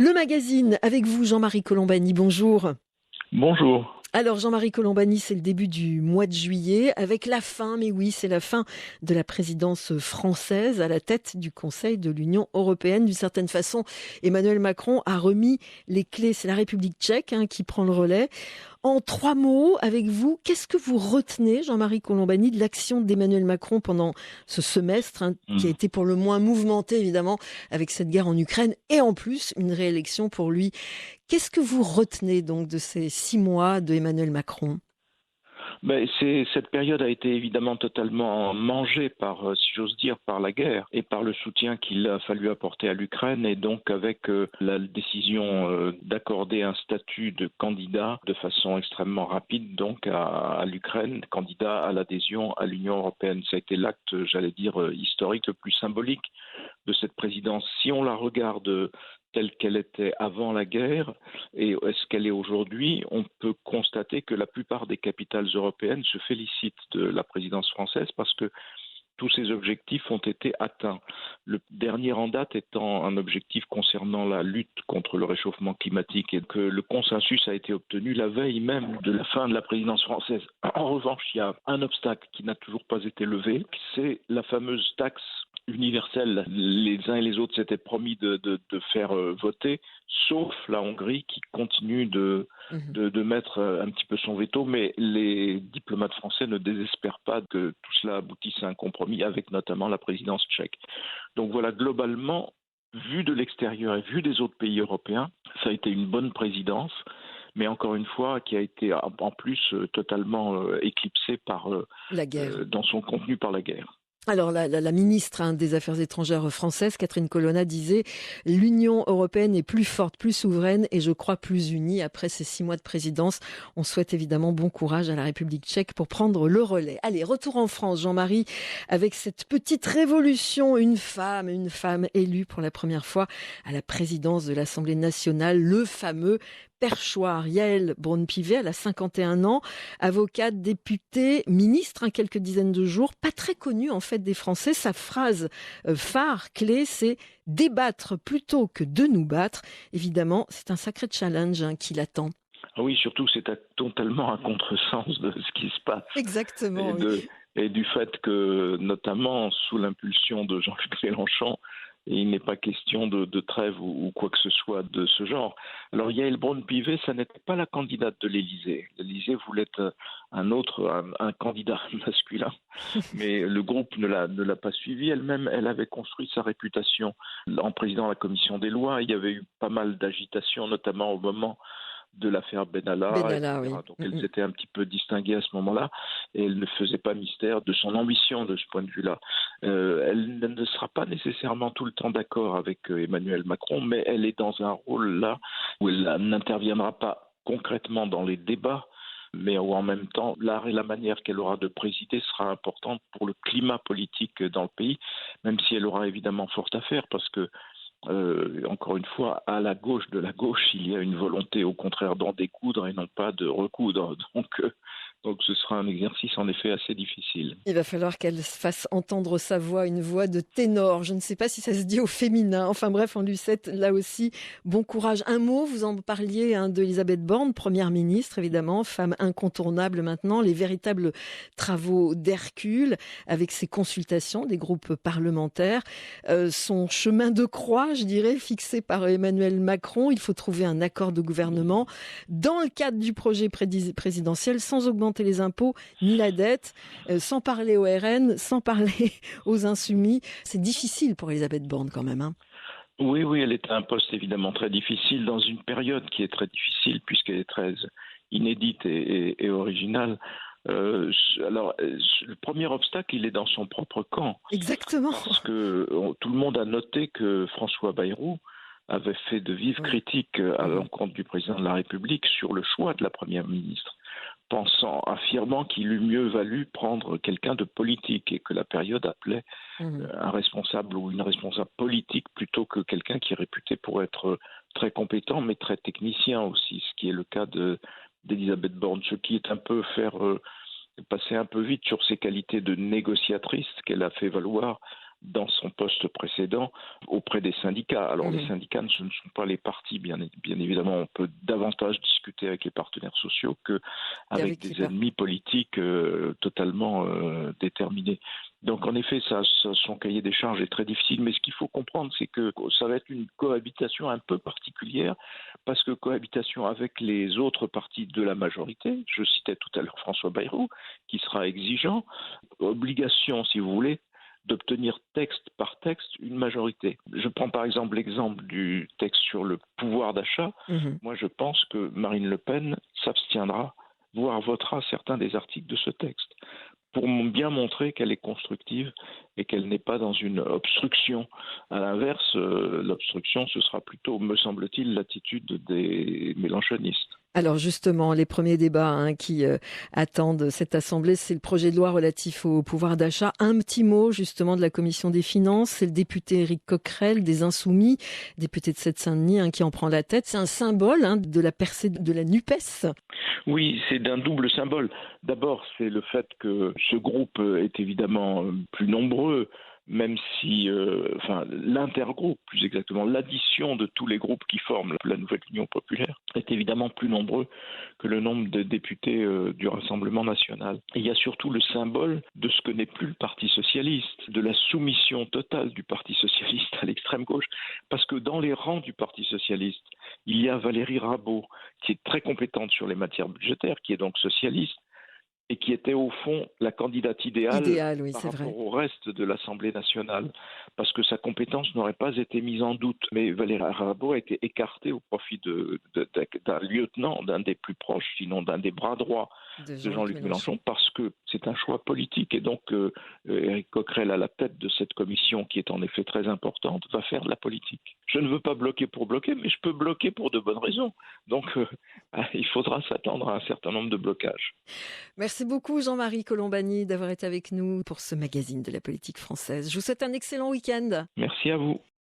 Le magazine avec vous, Jean-Marie Colombani, bonjour. Bonjour. Alors Jean-Marie Colombani, c'est le début du mois de juillet avec la fin, mais oui, c'est la fin de la présidence française à la tête du Conseil de l'Union européenne. D'une certaine façon, Emmanuel Macron a remis les clés, c'est la République tchèque qui prend le relais. En 3 mots, avec vous, qu'est-ce que vous retenez, Jean-Marie Colombani, de l'action d'Emmanuel Macron pendant ce semestre, qui a Hmm. été pour le moins mouvementé, évidemment, avec cette guerre en Ukraine, et en plus, une réélection pour lui. Qu'est-ce que vous retenez donc de ces 6 mois de Emmanuel Macron? Cette période a été évidemment totalement mangée par, si j'ose dire, par la guerre et par le soutien qu'il a fallu apporter à l'Ukraine, et donc avec la décision d'accorder un statut de candidat de façon extrêmement rapide donc à l'Ukraine, candidat à l'adhésion à l'Union européenne. Ça a été l'acte, j'allais dire, historique le plus symbolique de cette présidence. Si on la regarde telle qu'elle était avant la guerre et ce qu'elle est aujourd'hui, on peut constater que la plupart des capitales européennes se félicitent de la présidence française parce que tous ces objectifs ont été atteints. Le dernier en date étant un objectif concernant la lutte contre le réchauffement climatique, et que le consensus a été obtenu la veille même de la fin de la présidence française. En revanche, il y a un obstacle qui n'a toujours pas été levé, c'est la fameuse taxe universelle. Les uns et les autres s'étaient promis de faire voter, sauf la Hongrie qui continue Mhm. de mettre un petit peu son veto, mais les diplomates français ne désespèrent pas que tout cela aboutisse à un compromis avec notamment la présidence tchèque. Donc voilà, globalement, vu de l'extérieur et vu des autres pays européens, ça a été une bonne présidence, mais encore une fois, qui a été en plus totalement éclipsée La guerre. dans son contenu par la guerre. Alors la ministre des Affaires étrangères française, Catherine Colonna, disait: l'Union européenne est plus forte, plus souveraine et je crois plus unie après ces 6 mois de présidence. On souhaite évidemment bon courage à la République tchèque pour prendre le relais. Allez, retour en France, Jean-Marie, avec cette petite révolution, une femme élue pour la première fois à la présidence de l'Assemblée nationale, le fameux perchoir. Yaël Braun-Pivet, elle a 51 ans, avocate, députée, ministre, quelques dizaines de jours, pas très connue en fait des Français. Sa phrase phare, clé, c'est débattre plutôt que de nous battre. Évidemment, c'est un sacré challenge qui l'attend. Ah oui, surtout c'est totalement un contresens de ce qui se passe Exactement, et, oui. et du fait que, notamment sous l'impulsion de Jean-Luc Mélenchon, il n'est pas question de trêve ou quoi que ce soit de ce genre. Alors Yaël Braun-Pivet, ça n'était pas la candidate de l'Élysée. L'Élysée voulait un candidat masculin, mais le groupe ne l'a pas suivi. Elle-même, elle avait construit sa réputation en présidant la commission des lois. Il y avait eu pas mal d'agitation, notamment au moment de l'affaire Benalla, Benalla, etc. oui. Donc elle s'était un petit peu distinguée à ce moment-là et elle ne faisait pas mystère de son ambition de ce point de vue-là. Elle ne sera pas nécessairement tout le temps d'accord avec Emmanuel Macron, mais elle est dans un rôle là où elle n'interviendra pas concrètement dans les débats, mais où en même temps, l'art et la manière qu'elle aura de présider sera importante pour le climat politique dans le pays, même si elle aura évidemment fort à faire, parce que encore une fois, à la gauche de la gauche, il y a une volonté au contraire d'en découdre et non pas de recoudre. Donc ce sera un exercice en effet assez difficile. Il va falloir qu'elle fasse entendre sa voix, une voix de ténor. Je ne sais pas si ça se dit au féminin. Enfin bref, on lui souhaite là aussi bon courage. Un mot, vous en parliez d'Elisabeth Borne, première ministre évidemment, femme incontournable maintenant, les véritables travaux d'Hercule avec ses consultations des groupes parlementaires, son chemin de croix, je dirais, fixé par Emmanuel Macron. Il faut trouver un accord de gouvernement dans le cadre du projet présidentiel sans augmenter les impôts ni la dette. Sans parler au RN, sans parler aux insoumis. C'est difficile pour Elisabeth Borne quand même. Oui, oui, elle est à un poste évidemment très difficile dans une période qui est très difficile puisqu'elle est très inédite et originale. Le premier obstacle, il est dans son propre camp Exactement. parce que tout le monde a noté que François Bayrou avait fait de vives Oui. critiques à Mhm. l'encontre du président de la République sur le choix de la première ministre, affirmant qu'il eût mieux valu prendre quelqu'un de politique et que la période appelait Mhm. un responsable ou une responsable politique plutôt que quelqu'un qui est réputé pour être très compétent mais très technicien aussi, ce qui est le cas d'Elisabeth Borne, ce qui est un peu faire passer un peu vite sur ses qualités de négociatrice qu'elle a fait valoir dans son poste précédent auprès des syndicats. Alors les Mhm. syndicats ce ne sont pas les partis, bien évidemment, on peut davantage discuter avec les partenaires sociaux qu'avec Qu'avec qui des part. ennemis politiques totalement déterminés. Donc en effet, son cahier des charges est très difficile, mais ce qu'il faut comprendre, c'est que ça va être une cohabitation un peu particulière, parce que cohabitation avec les autres partis de la majorité, je citais tout à l'heure François Bayrou, qui sera exigeant, obligation, si vous voulez, d'obtenir texte par texte une majorité. Je prends par exemple l'exemple du texte sur le pouvoir d'achat. Mhm. Moi, je pense que Marine Le Pen s'abstiendra, voire votera certains des articles de ce texte, pour bien montrer qu'elle est constructive et qu'elle n'est pas dans une obstruction. À l'inverse, l'obstruction, ce sera plutôt, me semble-t-il, l'attitude des mélenchonistes. Alors justement, les premiers débats qui attendent cette assemblée, c'est le projet de loi relatif au pouvoir d'achat. Un petit mot justement de la commission des finances, c'est le député Éric Coquerel des Insoumis, député de Seine-Saint-Denis, qui en prend la tête. C'est un symbole de la percée de la NUPES. Oui, c'est d'un double symbole. D'abord, c'est le fait que ce groupe est évidemment plus nombreux, même si, l'intergroupe, plus exactement, l'addition de tous les groupes qui forment la nouvelle Union populaire est évidemment plus nombreux que le nombre de députés du Rassemblement national. Et il y a surtout le symbole de ce que n'est plus le Parti socialiste, de la soumission totale du Parti socialiste à l'extrême gauche, parce que dans les rangs du Parti socialiste, il y a Valérie Rabault, qui est très compétente sur les matières budgétaires, qui est donc socialiste, et qui était au fond la candidate idéale Idéal, oui, par c'est vrai. rapport au reste de l'Assemblée nationale, parce que sa compétence n'aurait pas été mise en doute. Mais Valérie Rabault a été écartée au profit d'un lieutenant, d'un des plus proches, sinon d'un des bras droits De de Jean-Luc Jean-Luc Mélenchon. Mélenchon, parce que c'est un choix politique. Et donc, Éric Coquerel, à la tête de cette commission, qui est en effet très importante, va faire de la politique. Je ne veux pas bloquer pour bloquer, mais je peux bloquer pour de bonnes raisons. Donc, il faudra s'attendre à un certain nombre de blocages. Merci beaucoup Jean-Marie Colombani d'avoir été avec nous pour ce magazine de la politique française. Je vous souhaite un excellent week-end. Merci à vous.